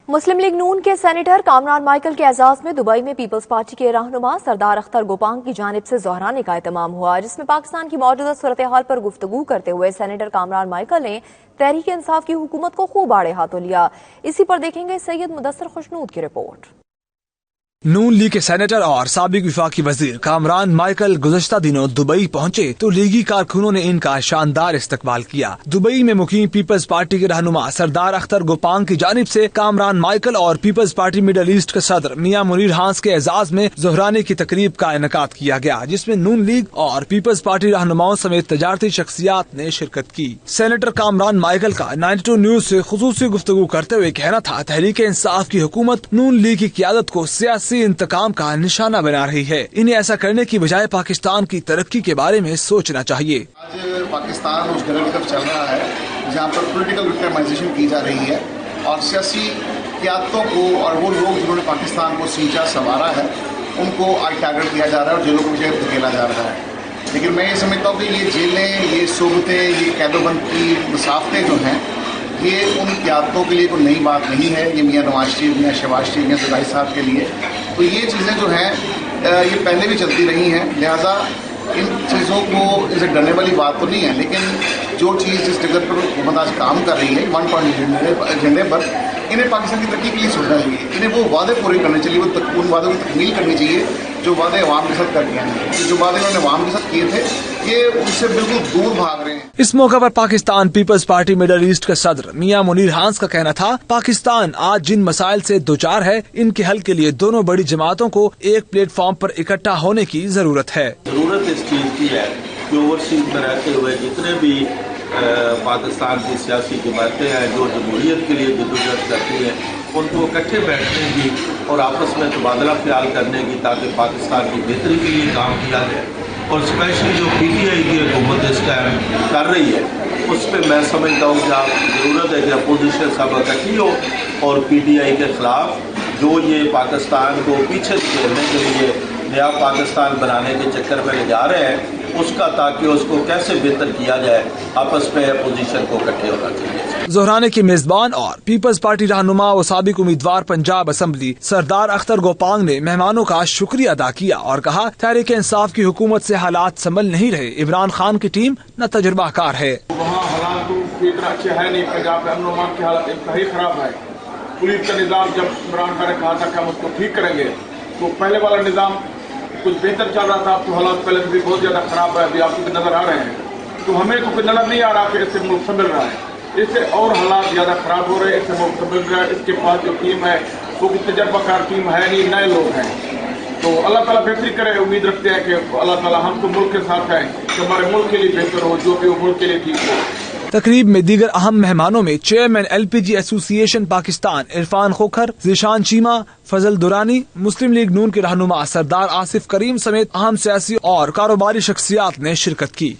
مسلم league نون کے senator Kamran Michael کے اعزاز میں دبئی میں پیپلز پارٹی کے رہنما سردار اختر گوپانگ کی جانب سے ظہرانے کا اہتمام ہوا، جس میں پاکستان کی موجودہ صورتحال پر گفتگو کرتے ہوئے سینیٹر کامران مائیکل نے تحریک انصاف کی حکومت کو خوب آڑے ہاتھوں لیا۔ اسی پر دیکھیں گے سید مدثر خوشنود کی رپورٹ۔ نون لیگ کے سینیٹر اور سابق وفاقی وزیر کامران مائیکل گزشتہ دنوں دبئی پہنچے تو لیگی کارکنوں نے ان کا شاندار استقبال کیا۔ دبئی میں مقیم پیپلز پارٹی کے رہنما سردار اختر گوپانگ کی جانب سے کامران مائیکل اور پیپلز پارٹی مڈل ایسٹ کے صدر میاں منیر ہانس کے اعزاز میں ظہرانے کی تقریب کا انعقاد کیا گیا، جس میں نون لیگ اور پیپلز پارٹی رہنماؤں سمیت تجارتی شخصیات نے شرکت کی۔ سینیٹر کامران مائیکل کا 92 نیوز سے خصوصی گفتگو کرتے ہوئے کہنا تھا، تحریک انصاف کی حکومت نون لیگ کی قیادت کو سیاسی انتقام کا نشانہ بنا رہی ہے۔ انہیں ایسا کرنے کی بجائے پاکستان کی ترقی کے بارے میں سوچنا چاہیے۔ آج پاکستان اس گھر کی طرف چل رہا ہے جہاں پر پولیٹیکل وکٹمائزیشن کی جا رہی ہے اور سیاسی قیادتوں کو اور وہ لوگ جنہوں نے پاکستان کو سینچا سنوارا ہے ان کو آج ٹارگٹ کیا جا رہا ہے اور جیلوں کو دھکیلا جا رہا ہے۔ لیکن میں یہ سمجھتا ہوں کہ یہ جیلیں، یہ صوبتیں، یہ قید و بند کی مسافتیں جو ہیں، یہ ان قیادتوں کے لیے کوئی نئی بات نہیں ہے۔ یہ میاں نواز شریف، میاں شہباز شریف، میاں زرعی صاحب کے لیے تو یہ چیزیں جو ہیں یہ پہلے بھی چلتی رہی ہیں، لہذا ان چیزوں کو ان سے ڈرنے والی بات تو نہیں ہے۔ لیکن جو چیز جس جگہ پر حکومت آج کام کر رہی ہے 1 پوائنٹ ایجنڈے پر، انہیں پاکستان کی ترقی کے لیے سوچنا چاہیے، انہیں وہ وعدے پورے کرنے چاہیے، ان وعدوں کی تکمیل کرنی چاہیے جو وعدے عوام کے ساتھ کر کے ہیں۔ جو وعدے انہوں نے عوام کے ساتھ کیے تھے یہ ان سے بالکل دور بھاگ رہے ہیں۔ اس موقع پر پاکستان پیپلز پارٹی مڈل ایسٹ کے صدر میاں منیر ہانس کا کہنا تھا، پاکستان آج جن مسائل سے دوچار ہے ان کے حل کے لیے دونوں بڑی جماعتوں کو ایک پلیٹ فارم پر اکٹھا ہونے کی ضرورت ہے۔ ضرورت اس چیز کی ہے کہ اوورسیز میں رہتے ہوئے جتنے بھی پاکستان کی سیاسی جماعتیں ہیں جو جمہوریت کے لیے جدوجہد کرتی ہیں ان کو اکٹھے بیٹھنے کی اور آپس میں تبادلہ خیال کرنے کی، تاکہ پاکستان کی بہتری کے لیے کام کیا جائے۔ اور اسپیشلی جو پی ٹی آئی کی حکومت اس ٹائم کر رہی ہے اس پہ میں سمجھتا ہوں کہ ضرورت ہے کہ اپوزیشن سب اکٹھی ہو اور پی ٹی آئی کے خلاف جو یہ پاکستان کو پیچھے دھکیلنے کے لیے نیا پاکستان بنانے کے چکر میں لے جا رہے ہیں اس کا، تاکہ اس کو کیسے بہتر کیا جائے، آپس میں اپوزیشن کو اکٹھے ہونا چاہیے۔ ظہرانے کے میزبان اور پیپلز پارٹی رہنما و سابق امیدوار پنجاب اسمبلی سردار اختر گوپانگ نے مہمانوں کا شکریہ ادا کیا اور کہا، تحریک انصاف کی حکومت سے حالات سنبھل نہیں رہے، عمران خان کی ٹیم نہ تجربہ کار ہے۔ وہاں حالات اتنا اچھے ہے نہیں، پنجاب میں امن و امان کی حالت انتہائی خراب ہے۔ پولیس کا نظام جب عمران خان نے کہا تھا کہ ہم اس کو ٹھیک کریں گے تو پہلے والا نظام کچھ بہتر چل رہا تھا، اب تو حالات پہلے سے بھی بہت زیادہ خراب ہے، ابھی آپ کو نظر آ رہے ہیں۔ تو ہمیں تو نظر نہیں آ رہا کہ اس سے ملک سنبھل رہا ہے، اس سے اور حالات زیادہ خراب ہو رہے ہیں، اس سے ملک سنبھل رہا ہے۔ اس کے پاس جو ٹیم ہے وہ کوئی تجربہ کار ٹیم ہے نہیں، نئے لوگ ہیں۔ تو اللہ تعالیٰ بہتری کرے، امید رکھتے ہیں کہ اللہ تعالیٰ ہم تو ملک کے ساتھ ہیں کہ ہمارے ملک کے لیے بہتر ہو، جو کہ وہ ملک کے لیے ٹھیک ہو۔ تقریب میں دیگر اہم مہمانوں میں چیئرمین ایل پی جی ایسوسی ایشن پاکستان عرفان کھوکھر، ذیشان چیمہ، فضل دورانی، مسلم لیگ نون کے رہنما سردار آصف کریم سمیت اہم سیاسی اور کاروباری شخصیات نے شرکت کی۔